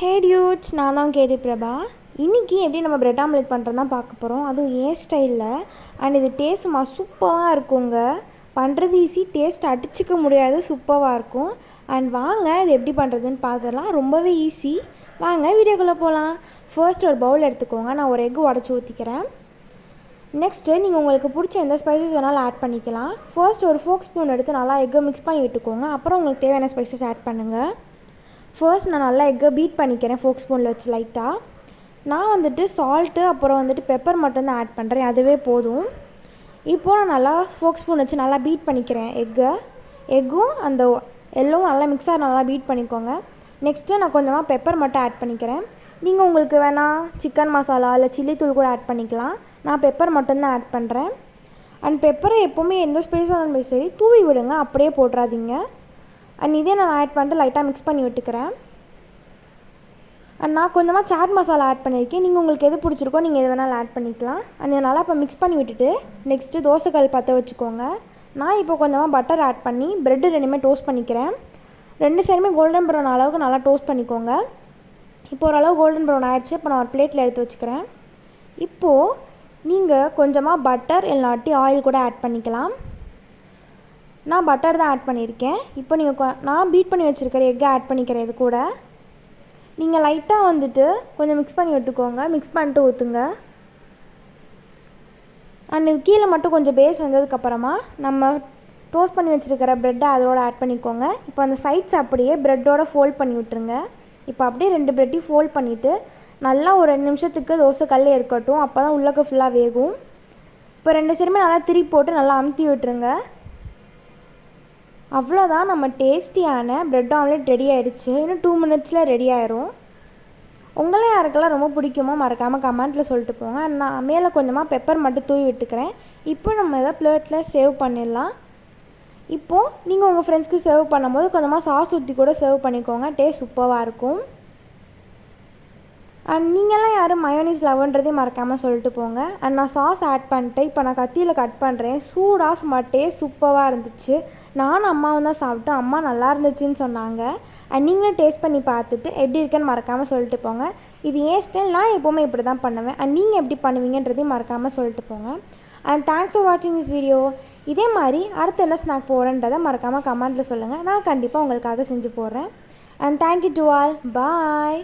ஹே dudes, நான் தான் கேடி பிரபா. இன்றைக்கி எப்படி நம்ம பிரெட் ஆம்லெட் பண்ணுறது தான் பார்க்க போகிறோம். அதுவும் ஏன் ஸ்டைலில். அண்ட் இது டேஸ்ட் சும்மா சூப்பராக இருக்குங்க. பண்ணுறது ஈஸி, டேஸ்ட் அடிச்சிக்க முடியாது, சூப்பராக இருக்கும். அண்ட் வாங்க இது எப்படி பண்ணுறதுன்னு பார்த்துடலாம். ரொம்பவே ஈஸி. வாங்க வீடியோக்குள்ளே போகலாம். ஃபர்ஸ்ட் ஒரு பவுல் எடுத்துக்கோங்க. நான் ஒரு எக்கு உடச்சி ஊற்றிக்கிறேன். நெக்ஸ்ட்டு நீங்கள் உங்களுக்கு பிடிச்ச எந்த ஸ்பைசஸ் வேணாலும் ஆட் பண்ணிக்கலாம். ஃபர்ஸ்ட் ஒரு ஃபோக் ஸ்பூன் எடுத்து நல்லா எக்கை மிக்ஸ் பண்ணி விட்டுக்கோங்க. அப்புறம் உங்களுக்கு தேவையான ஸ்பைசஸ் ஆட் பண்ணுங்கள். ஃபர்ஸ்ட் நான் நல்லா எக்கை பீட் பண்ணிக்கிறேன் ஃபோக் ஸ்பூனில் வச்சு லைட்டாக. நான் வந்துட்டு சால்ட்டு அப்புறம் வந்துட்டு பெப்பர் மட்டும்தான் ஆட் பண்ணுறேன், அதுவே போதும். இப்போது நான் நல்லா ஃபோக் ஸ்பூன் வச்சு நல்லா பீட் பண்ணிக்கிறேன் எக்கும் அந்த எல்லோவும் நல்லா மிக்ஸாக நல்லா பீட் பண்ணிக்கோங்க. நெக்ஸ்ட்டு நான் கொஞ்சமாக பெப்பர் மட்டும் ஆட் பண்ணிக்கிறேன். நீங்கள் உங்களுக்கு வேணால் சிக்கன் மசாலா இல்லை சில்லி தூள் கூட ஆட் பண்ணிக்கலாம். நான் பெப்பர் மட்டும்தான் ஆட் பண்ணுறேன். அண்ட் பெப்பரை எப்போவுமே எந்த ஸ்பைஸாக இருந்தாலும் சரி தூவி விடுங்க, அப்படியே போட்டுறாதீங்க. அண்ட் இதே நான் ஆட் பண்ணிட்டு லைட்டாக மிக்ஸ் பண்ணி விட்டுக்கிறேன். அண்ட் நான் கொஞ்சமாக சாட் மசாலா ஆட் பண்ணியிருக்கேன். நீங்கள் உங்களுக்கு எது பிடிச்சிருக்கோ நீங்கள் எது வேணாலும் ஆட் பண்ணிக்கலாம். அண்ட் இதை நல்லா இப்போ மிக்ஸ் பண்ணி விட்டுட்டு நெக்ஸ்ட்டு தோசைக்கல் பற்ற வச்சுக்கோங்க. நான் இப்போ கொஞ்சமாக பட்டர் ஆட் பண்ணி ப்ரெட்டு ரெண்டுமே டோஸ்ட் பண்ணிக்கிறேன். ரெண்டு சைடுமே கோல்டன் ப்ரௌன் அளவுக்கு நல்லா டோஸ்ட் பண்ணிக்கோங்க. இப்போ ஓரளவு கோல்டன் ப்ரௌன் ஆகிடுச்சு. இப்போ நான் ஒரு பிளேட்டில் எடுத்து வச்சுக்கிறேன். இப்போது நீங்கள் கொஞ்சமாக பட்டர் இல்லாட்டி ஆயில் கூட ஆட் பண்ணிக்கலாம். நான் பட்டர் தான் ஆட் பண்ணியிருக்கேன். இப்போ நீங்கள் நான் பீட் பண்ணி வச்சுருக்கிற எக்கை ஆட் பண்ணிக்கிறேன். இது கூட நீங்கள் லைட்டாக வந்துட்டு கொஞ்சம் மிக்ஸ் பண்ணி விட்டுக்கோங்க. மிக்ஸ் பண்ணிட்டு ஊற்றுங்க. அண்ட் இது கீழே மட்டும் கொஞ்சம் பேஸ் வந்ததுக்கப்புறமா நம்ம டோஸ்ட் பண்ணி வச்சுருக்கிற ப்ரெட்டை அதோட ஆட் பண்ணிக்கோங்க. இப்போ அந்த சைட்ஸ் அப்படியே ப்ரெட்டோட ஃபோல்ட் பண்ணி விட்டுருங்க. இப்போ அப்படியே ரெண்டு ப்ரெட்டையும் ஃபோல்ட் பண்ணிவிட்டு நல்லா ஒரு 2 நிமிஷத்துக்கு தோசை கல்லே இருக்கட்டும். அப்போ தான் உள்ளக்க ஃபுல்லாக வேகும். இப்போ ரெண்டு சைடுமே நல்லா திருப்பி போட்டு நல்லா அமுத்தி விட்டுருங்க. அவ்வளோதான், நம்ம டேஸ்டியான ப்ரெட் ஆம்லெட் ரெடி ஆகிடுச்சு. இன்னும் 2 மினிட்ஸில் ரெடி ஆயிரும். உங்களே யாருக்கெல்லாம் ரொம்ப பிடிக்குமோ மறக்காமல் கமெண்ட்டில் சொல்லிட்டு போங்க. நான் மேலே கொஞ்சமாக பெப்பர் மட்டும் தூவி விட்டுக்கிறேன். இப்போ நம்ம இதை பிளேட்டில் சேவ் பண்ணிடலாம். இப்போது நீங்கள் உங்கள் ஃப்ரெண்ட்ஸ்க்கு சர்வ் பண்ணும்போது கொஞ்சமாக சாஸ் ஊற்றி கூட சர்வ் பண்ணிக்கோங்க. டேஸ்ட் சூப்பராக இருக்கும். அண்ட் நீங்கள்லாம் யாரும் மயோனீஸ் லவ்ன்றதையும் மறக்காமல் சொல்லிட்டு போங்க. அண்ட் நான் சாஸ் ஆட் பண்ணிட்டேன். இப்போ நான் கத்தியில் கட் பண்ணுறேன். சூடாக சும்மா டேஸ்ட் சூப்பராக இருந்துச்சு. நானும் அம்மாவும் தான் சாப்பிட்டோம். அம்மா நல்லா இருந்துச்சுன்னு சொன்னாங்க. அண்ட் நீங்களும் டேஸ்ட் பண்ணி பார்த்துட்டு எப்படி இருக்குன்னு மறக்காமல் சொல்லிட்டு போங்க. இது ஏன் ஸ்டைல், நான் எப்போவுமே இப்படி தான் பண்ணுவேன். அண்ட் நீங்கள் எப்படி பண்ணுவீங்கன்றதையும் மறக்காமல் சொல்லிட்டு போங்க. அண்ட் தேங்க்ஸ் ஃபார் வாட்சிங் திஸ் வீடியோ. இதே மாதிரி அடுத்து என்ன ஸ்நாக் போடுறேன்றதை மறக்காமல் கமெண்ட்டில் சொல்லுங்கள். நான் கண்டிப்பாக உங்களுக்காக செஞ்சு போடுறேன். And thank you to all. Bye.